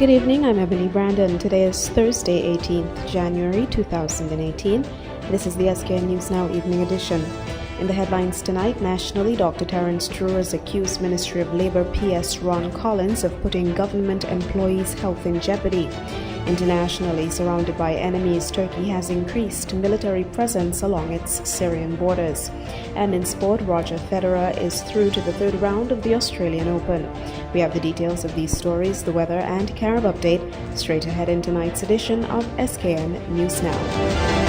Good evening, I'm Ebony Brandon. Today is Thursday, 18th January 2018. This is the SKN News Now Evening Edition. In the headlines tonight, nationally, Dr. Terence Drew has accused Ministry of Labour PS Ron Collins of putting government employees' health in jeopardy. Internationally, surrounded by enemies, Turkey has increased military presence along its Syrian borders. And in sport, Roger Federer is through to the third round of the Australian Open. We have the details of these stories, the weather and Carib update straight ahead in tonight's edition of SKN News Now.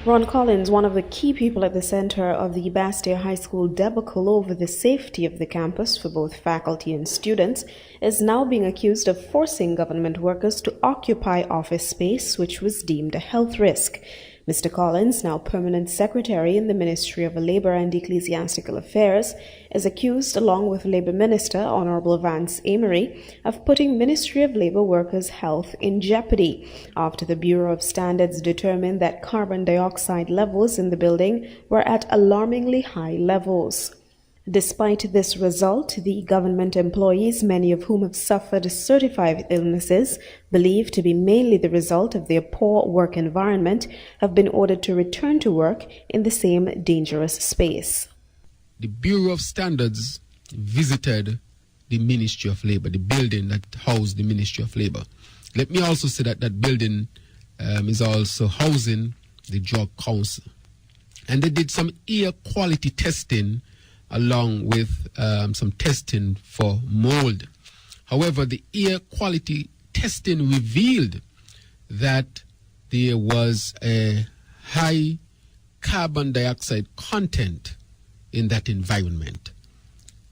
Ron Collins, one of the key people at the center of the Bastia High School debacle over the safety of the campus for both faculty and students, is now being accused of forcing government workers to occupy office space which was deemed a health risk. Mr. Collins, now permanent secretary in the Ministry of Labour and Ecclesiastical Affairs, is accused, along with Labour Minister Honourable Vance Amory, of putting Ministry of Labour workers' health in jeopardy after the Bureau of Standards determined that carbon dioxide levels in the building were at alarmingly high levels. Despite this result, the government employees, many of whom have suffered certified illnesses, believed to be mainly the result of their poor work environment, have been ordered to return to work in the same dangerous space. The Bureau of Standards visited the Ministry of Labour, the building that housed the Ministry of Labour. Let me also say that that building is also housing the Drug Council. And they did some air quality testing along with some testing for mold. However, the air quality testing revealed that there was a high carbon dioxide content in that environment,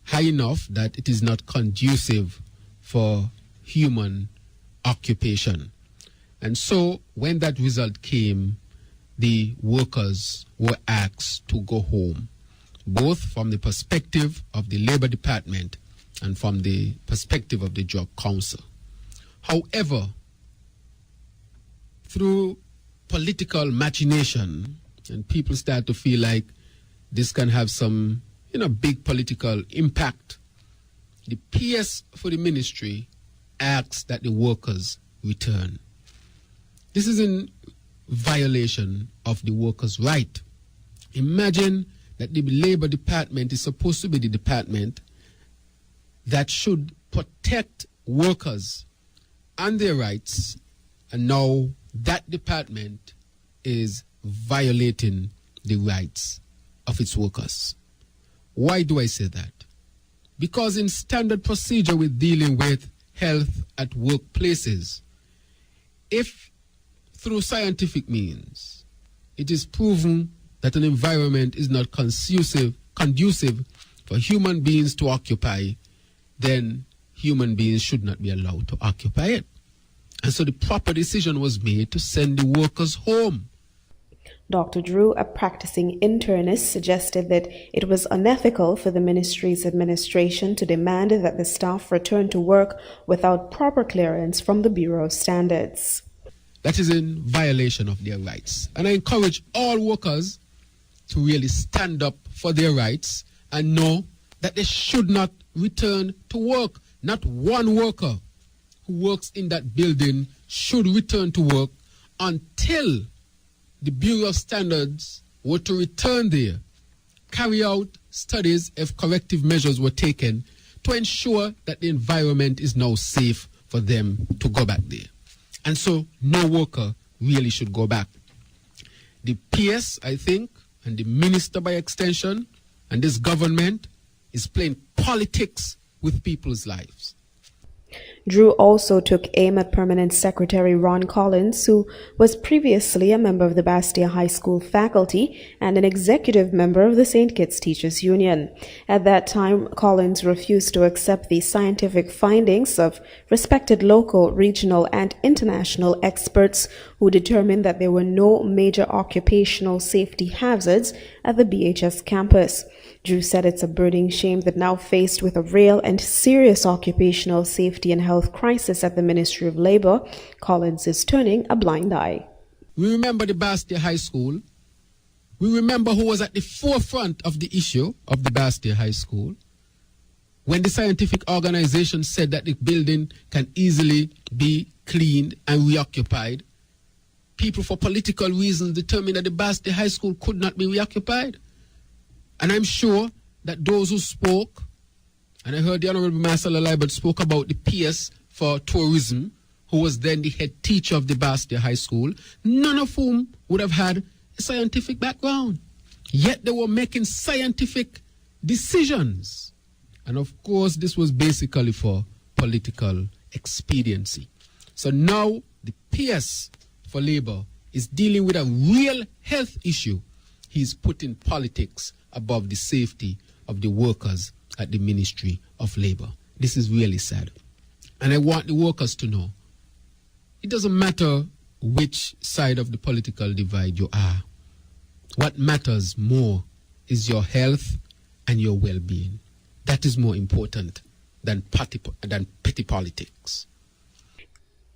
high enough that it is not conducive for human occupation. And so when that result came, the workers were asked to go home, both from the perspective of the Labour Department and from the perspective of the Drug Council. However, through political machination, and people start to feel like this can have some, big political impact, the PS for the ministry asks that the workers return. This is in violation of the workers' right. Imagine that the Labour Department is supposed to be the department that should protect workers and their rights, and now that department is violating the rights of its workers. Why do I say that? Because in standard procedure with dealing with health at workplaces, if through scientific means it is proven that an environment is not conducive for human beings to occupy, then human beings should not be allowed to occupy it. And so the proper decision was made to send the workers home. Dr. Drew, a practicing internist, suggested that it was unethical for the ministry's administration to demand that the staff return to work without proper clearance from the Bureau of Standards. That is in violation of their rights. And I encourage all workers to really stand up for their rights and know that they should not return to work. Not one worker who works in that building should return to work until the Bureau of Standards were to return there, carry out studies if corrective measures were taken to ensure that the environment is now safe for them to go back there. And so no worker really should go back. The PS, I think, and the minister by extension, and this government is playing politics with people's lives. Drew also took aim at Permanent Secretary Ron Collins, who was previously a member of the Bastia High School faculty and an executive member of the St. Kitts Teachers Union. At that time, Collins refused to accept the scientific findings of respected local, regional, and international experts who determined that there were no major occupational safety hazards at the BHS campus. Drew said it's a burning shame that now faced with a real and serious occupational safety and health crisis at the Ministry of Labor, Collins is turning a blind eye. We remember the Bastia High School. We remember who was at the forefront of the issue of the Bastia High School when the scientific organization said that the building can easily be cleaned and reoccupied. People, for political reasons, determined that the Bastia High School could not be reoccupied. And I'm sure that those who spoke, and I heard the Honorable Marcella Libert spoke about the PS for tourism, who was then the head teacher of the Bastia High School, none of whom would have had a scientific background. Yet they were making scientific decisions. And of course, this was basically for political expediency. So now the PS for Labour is dealing with a real health issue. He's putting politics above the safety of the workers at the Ministry of Labour. This is really sad. And I want the workers to know, it doesn't matter which side of the political divide you are. What matters more is your health and your well-being. That is more important than petty politics.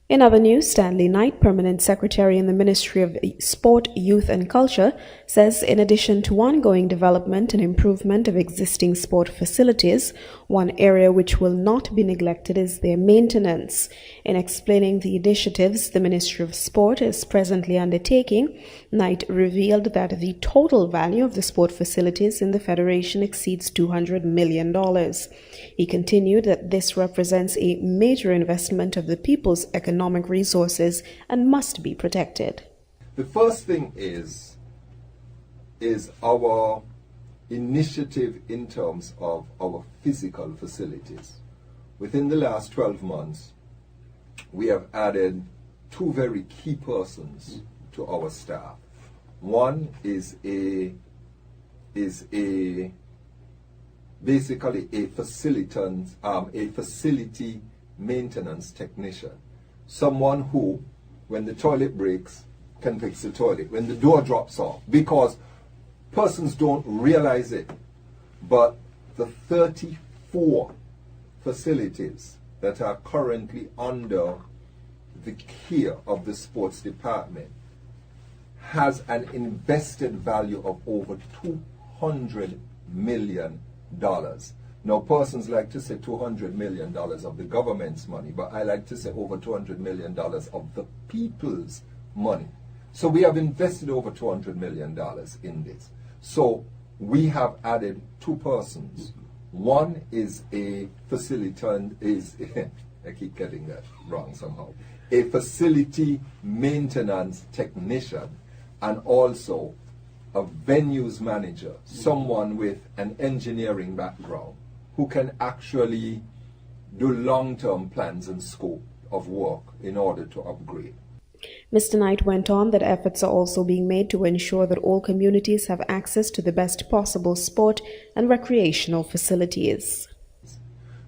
In other news, Stanley Knight, Permanent Secretary in the Ministry of Sport, Youth and Culture, says in addition to ongoing development and improvement of existing sport facilities, one area which will not be neglected is their maintenance. In explaining the initiatives the Ministry of Sport is presently undertaking, Knight revealed that the total value of the sport facilities in the Federation exceeds $200 million. He continued that this represents a major investment of the people's economic resources and must be protected. The first thing is our initiative in terms of our physical facilities. Within the last 12 months, we have added two very key persons to our staff. One is basically a facility maintenance technician. Someone who, when the toilet breaks, can fix the toilet, when the door drops off, because persons don't realize it, but the 34 facilities that are currently under the care of the sports department has an invested value of over $200 million. Now, persons like to say $200 million of the government's money, but I like to say over $200 million of the people's money. So we have invested over $200 million in this. So we have added two persons. One is a facility, I keep getting that wrong somehow, a facility maintenance technician, and also a venues manager, someone with an engineering background who can actually do long-term plans and scope of work in order to upgrade. Mr. Knight went on that efforts are also being made to ensure that all communities have access to the best possible sport and recreational facilities.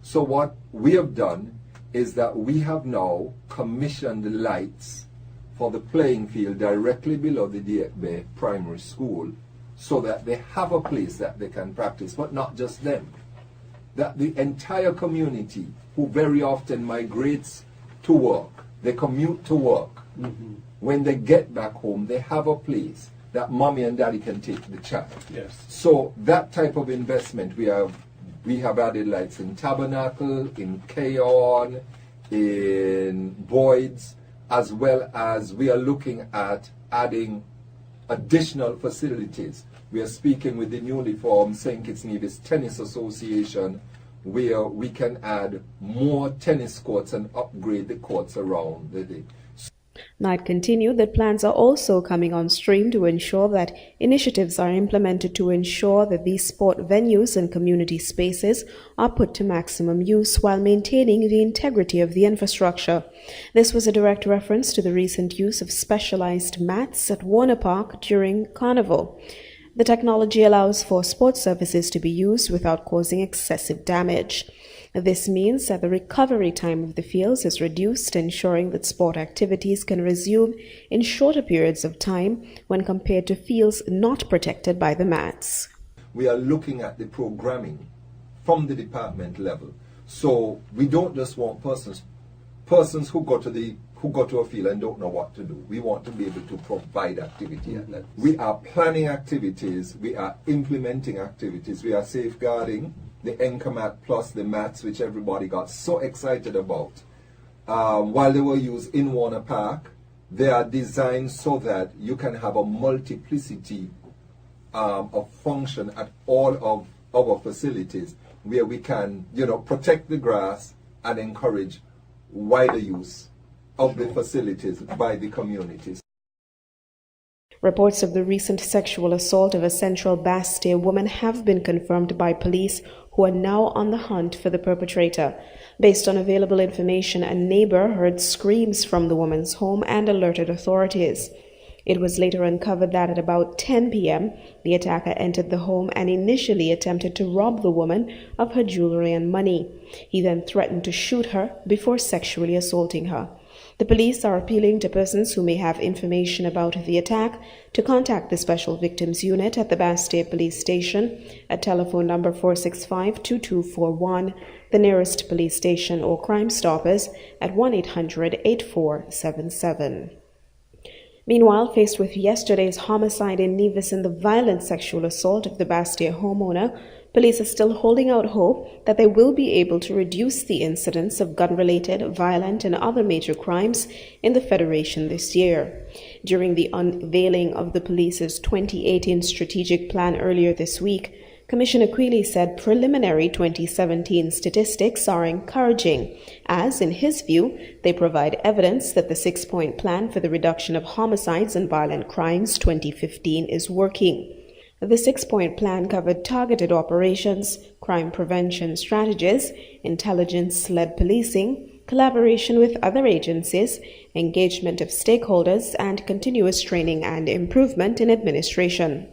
So what we have done is that we have now commissioned lights for the playing field directly below the Diekbe Primary School so that they have a place that they can practice, but not just them. That the entire community, who very often migrates to work, they commute to work, when they get back home, they have a place that mommy and daddy can take the child. Yes. So that type of investment, we have added lights in Tabernacle, in Keon, in Boyd's, as well as we are looking at adding additional facilities. We are speaking with the newly formed St. Kitts Nevis Tennis Association, where we can add more tennis courts and upgrade the courts around the day. Knight continued that plans are also coming on stream to ensure that initiatives are implemented to ensure that these sport venues and community spaces are put to maximum use while maintaining the integrity of the infrastructure. This was a direct reference to the recent use of specialized mats at Warner Park during Carnival. The technology allows for sports surfaces to be used without causing excessive damage. This means that the recovery time of the fields is reduced, ensuring that sport activities can resume in shorter periods of time when compared to fields not protected by the mats. We are looking at the programming from the department level. So we don't just want persons who go to a field and don't know what to do. We want to be able to provide activity at that. We are planning activities, we are implementing activities, we are safeguarding the Encamat plus the mats, which everybody got so excited about. While they were used in Warner Park, they are designed so that you can have a multiplicity of function at all of our facilities, where we can, protect the grass and encourage wider use of the facilities by the communities. Reports of the recent sexual assault of a Central Bastille woman have been confirmed by police, who are now on the hunt for the perpetrator. Based on available information, a neighbor heard screams from the woman's home and alerted authorities. It was later uncovered that at about 10 p.m., the attacker entered the home and initially attempted to rob the woman of her jewelry and money. He then threatened to shoot her before sexually assaulting her. The police are appealing to persons who may have information about the attack to contact the Special Victims Unit at the Bastille Police Station at telephone number 465-2241, the nearest police station, or Crime Stoppers at 1-800-8477. Meanwhile, faced with yesterday's homicide in Nevis and the violent sexual assault of the Bastille homeowner, police are still holding out hope that they will be able to reduce the incidence of gun-related, violent, and other major crimes in the Federation this year. During the unveiling of the police's 2018 strategic plan earlier this week, Commissioner Quealy said preliminary 2017 statistics are encouraging, as, in his view, they provide evidence that the 6-point plan for the reduction of homicides and violent crimes 2015 is working. The 6-point plan covered targeted operations, crime prevention strategies, intelligence-led policing, collaboration with other agencies, engagement of stakeholders, and continuous training and improvement in administration.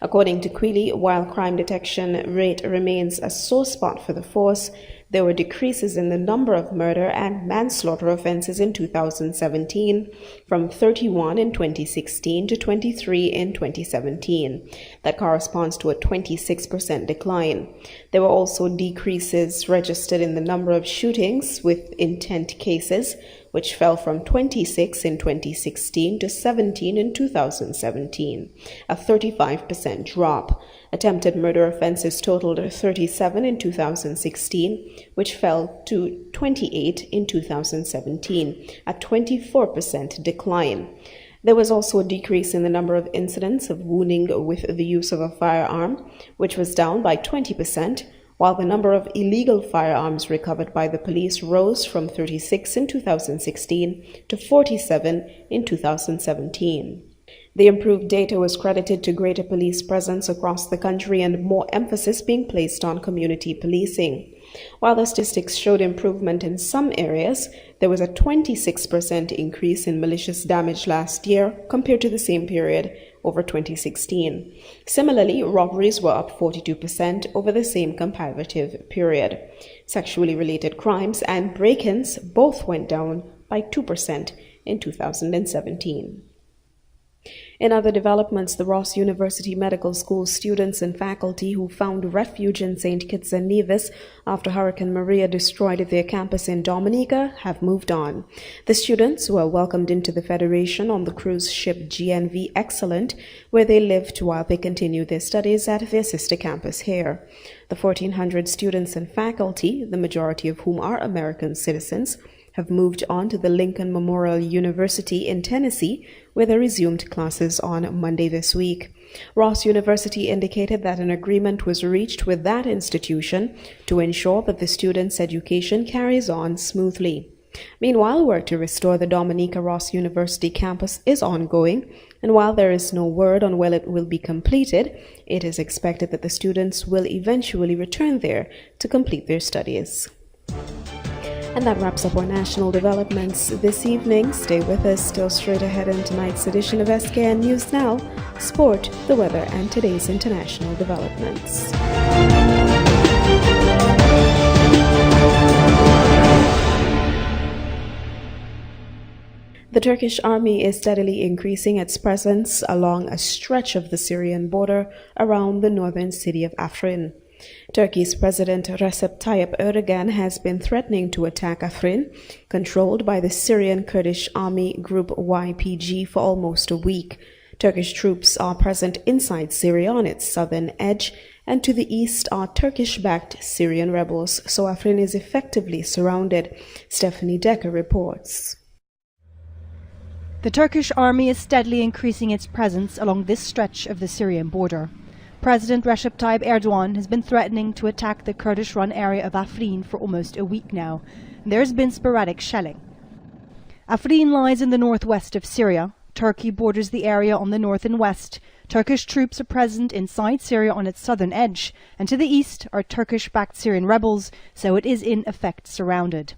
According to Quealy, while crime detection rate remains a sore spot for the force, there were decreases in the number of murder and manslaughter offenses in 2017, from 31 in 2016 to 23 in 2017. That corresponds to a 26% decline. There were also decreases registered in the number of shootings with intent cases, which fell from 26 in 2016 to 17 in 2017, a 35% drop. Attempted murder offenses totaled 37 in 2016, which fell to 28 in 2017, a 24% decline. There was also a decrease in the number of incidents of wounding with the use of a firearm, which was down by 20%, while the number of illegal firearms recovered by the police rose from 36 in 2016 to 47 in 2017. The improved data was credited to greater police presence across the country and more emphasis being placed on community policing. While the statistics showed improvement in some areas, there was a 26% increase in malicious damage last year compared to the same period over 2016. Similarly, robberies were up 42% over the same comparative period. Sexually related crimes and break-ins both went down by 2% in 2017. In other developments, the Ross University Medical School students and faculty who found refuge in St. Kitts and Nevis after Hurricane Maria destroyed their campus in Dominica have moved on. The students were welcomed into the Federation on the cruise ship GNV Excellent, where they lived while they continued their studies at their sister campus here. The 1,400 students and faculty, the majority of whom are American citizens, have moved on to the Lincoln Memorial University in Tennessee, where they resumed classes on Monday this week. Ross University indicated that an agreement was reached with that institution to ensure that the students' education carries on smoothly. Meanwhile, work to restore the Dominica Ross University campus is ongoing, and while there is no word on when it will be completed, it is expected that the students will eventually return there to complete their studies. And that wraps up our national developments this evening. Stay with us. Still straight ahead in tonight's edition of SKN News Now, sport, the weather, and today's international developments. The Turkish army is steadily increasing its presence along a stretch of the Syrian border around the northern city of Afrin. Turkey's President Recep Tayyip Erdogan has been threatening to attack Afrin, controlled by the Syrian Kurdish army group YPG, for almost a week. Turkish troops are present inside Syria on its southern edge, and to the east are Turkish-backed Syrian rebels, so Afrin is effectively surrounded. Stephanie Decker reports. The Turkish army is steadily increasing its presence along this stretch of the Syrian border. President Recep Tayyip Erdogan has been threatening to attack the Kurdish-run area of Afrin for almost a week now. There has been sporadic shelling. Afrin lies in the northwest of Syria. Turkey borders the area on the north and west. Turkish troops are present inside Syria on its southern edge, and to the east are Turkish-backed Syrian rebels, so it is in effect surrounded.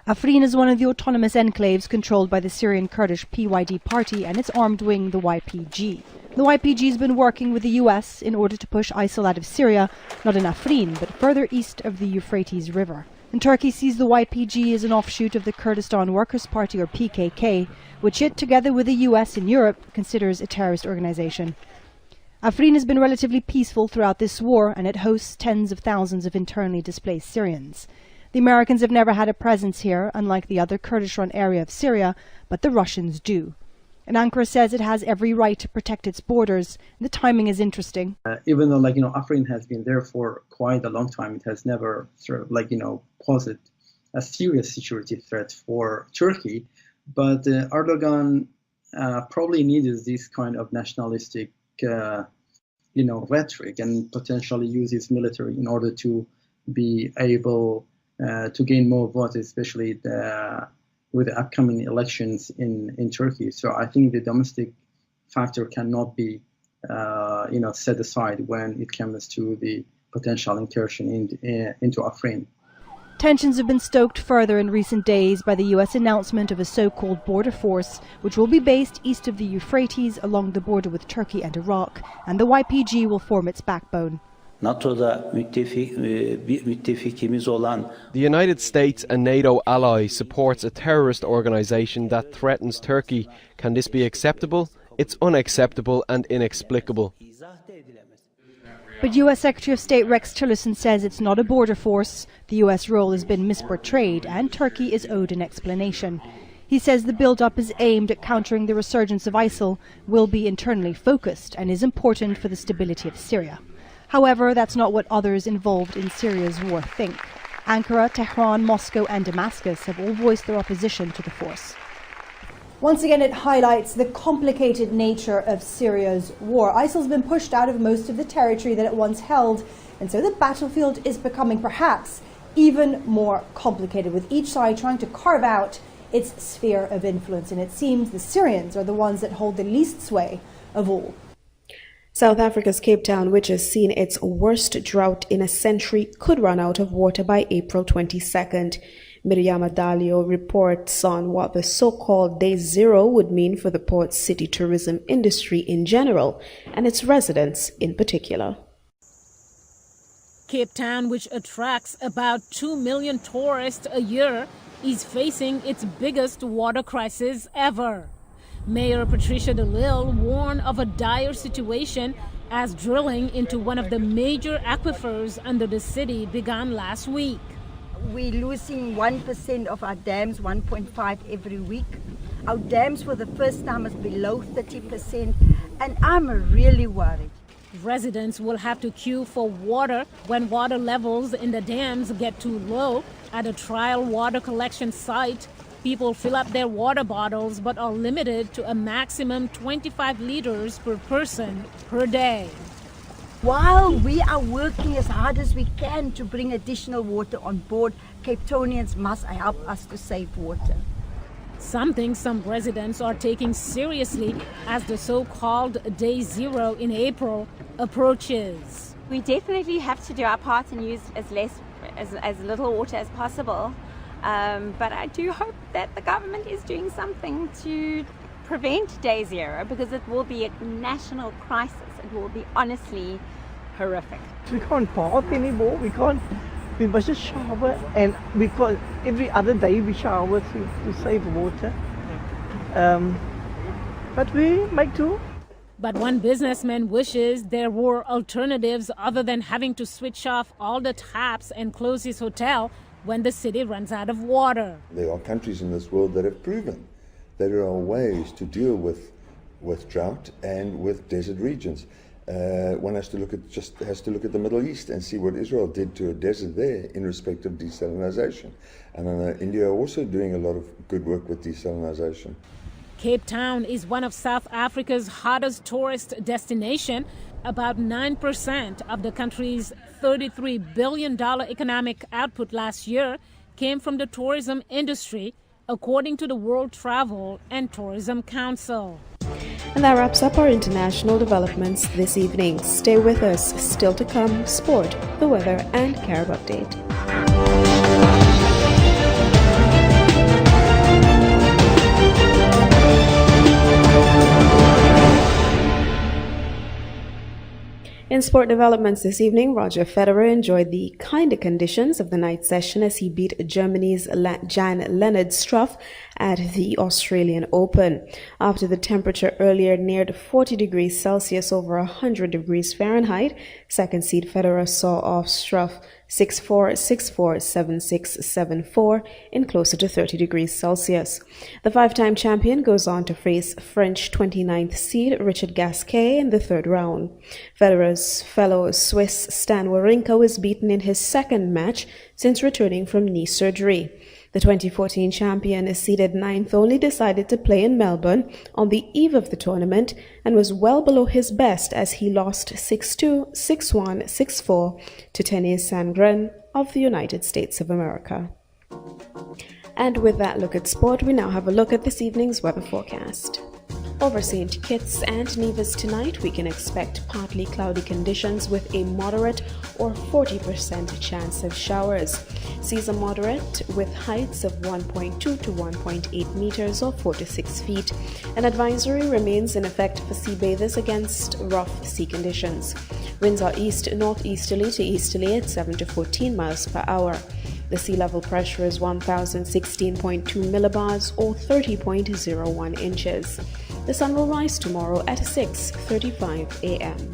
Afrin is one of the autonomous enclaves controlled by the Syrian Kurdish PYD party and its armed wing, the YPG. The YPG has been working with the US in order to push ISIL out of Syria, not in Afrin, but further east of the Euphrates River. And Turkey sees the YPG as an offshoot of the Kurdistan Workers' Party, or PKK, which it, together with the US and Europe, considers a terrorist organization. Afrin has been relatively peaceful throughout this war, and it hosts tens of thousands of internally displaced Syrians. The Americans have never had a presence here, unlike the other Kurdish-run area of Syria, but the Russians do. And Ankara says it has every right to protect its borders. The timing is interesting. Even though, Afrin has been there for quite a long time, it has never posed a serious security threat for Turkey. But Erdogan probably needs this kind of nationalistic, rhetoric, and potentially use his military in order to be able to gain more votes, especially with the upcoming elections in Turkey. So I think the domestic factor cannot be, set aside when it comes to the potential incursion into Afrin. Tensions have been stoked further in recent days by the US announcement of a so-called border force, which will be based east of the Euphrates along the border with Turkey and Iraq, and the YPG will form its backbone. The United States, a NATO ally, supports a terrorist organization that threatens Turkey. Can this be acceptable? It's unacceptable and inexplicable. But US Secretary of State Rex Tillerson says it's not a border force. The US role has been misportrayed, and Turkey is owed an explanation. He says the build-up is aimed at countering the resurgence of ISIL, will be internally focused, and is important for the stability of Syria. However, that's not what others involved in Syria's war think. Ankara, Tehran, Moscow and Damascus have all voiced their opposition to the force. Once again, it highlights the complicated nature of Syria's war. ISIL's been pushed out of most of the territory that it once held, and so the battlefield is becoming perhaps even more complicated, with each side trying to carve out its sphere of influence. And it seems the Syrians are the ones that hold the least sway of all. South Africa's Cape Town, which has seen its worst drought in a century, could run out of water by April 22nd. Miriam Adalio reports on what the so-called Day Zero would mean for the port's city tourism industry in general, and its residents in particular. Cape Town, which attracts about 2 million tourists a year, is facing its biggest water crisis ever. Mayor Patricia de Lille warned of a dire situation as drilling into one of the major aquifers under the city began last week. We're losing 1% of our dams, 1.5 every week. Our dams for the first time is below 30%, and I'm really worried. Residents will have to queue for water when water levels in the dams get too low. At a trial water collection site, people fill up their water bottles but are limited to a maximum 25 liters per person per day. While we are working as hard as we can to bring additional water on board, Cape Townians must help us to save water. Something some residents are taking seriously as the so-called Day Zero in April approaches. We definitely have to do our part and use as little water as possible. But I do hope that the government is doing something to prevent Day Zero, because it will be a national crisis. It will be honestly horrific. We can't bath anymore. We must just shower, and every other day we shower to save water. But we make do. But one businessman wishes there were alternatives other than having to switch off all the taps and close his hotel when the city runs out of water. There are countries in this world that have proven that there are ways to deal with drought and with desert regions. One has to look at the Middle East and see what Israel did to a desert there in respect of desalinization. And I know India are also doing a lot of good work with desalinization. Cape Town is one of South Africa's hottest tourist destination. About 9% of the country's $33 billion economic output last year came from the tourism industry, according to the World Travel and Tourism Council. And that wraps up our international developments this evening. Stay with us. Still to come, sport, the weather, and Carib Update. In sport developments this evening, Roger Federer enjoyed the kinder conditions of the night session as he beat Germany's Jan-Lennard Struff at the Australian Open. After the temperature earlier neared 40 degrees Celsius over 100 degrees Fahrenheit, second seed Federer saw off Struff 6-4, 6-4, 7-6, 7-4 in closer to 30 degrees Celsius. The five-time champion goes on to face French 29th seed Richard Gasquet in the third round. Federer's fellow Swiss Stan Wawrinka was beaten in his second match since returning from knee surgery. The 2014 champion, seeded ninth, only decided to play in Melbourne on the eve of the tournament and was well below his best as he lost 6-2, 6-1, 6-4 to Tennis Sandgren of the United States of America. And with that look at sport, we now have a look at this evening's weather forecast. Over St. Kitts and Nevis tonight, we can expect partly cloudy conditions with a moderate or 40% chance of showers. Seas are moderate with heights of 1.2 to 1.8 meters or 4 to 6 feet. An advisory remains in effect for sea bathers against rough sea conditions. Winds are east-northeasterly to easterly at 7 to 14 miles per hour. The sea level pressure is 1,016.2 millibars or 30.01 inches. The sun will rise tomorrow at 6:35 a.m.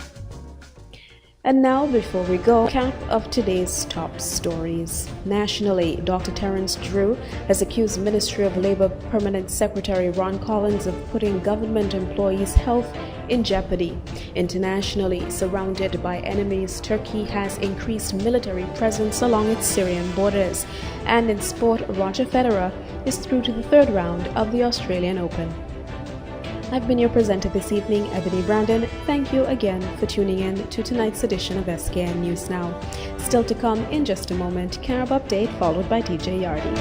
And now, before we go, cap of today's top stories. Nationally, Dr. Terence Drew has accused Ministry of Labour Permanent Secretary Ron Collins of putting government employees' health in jeopardy. Internationally, surrounded by enemies, Turkey has increased military presence along its Syrian borders. And in sport, Roger Federer is through to the third round of the Australian Open. I've been your presenter this evening, Ebony Brandon. Thank you again for tuning in to tonight's edition of SKN News Now. Still to come in just a moment, Carib Update followed by DJ Yardi.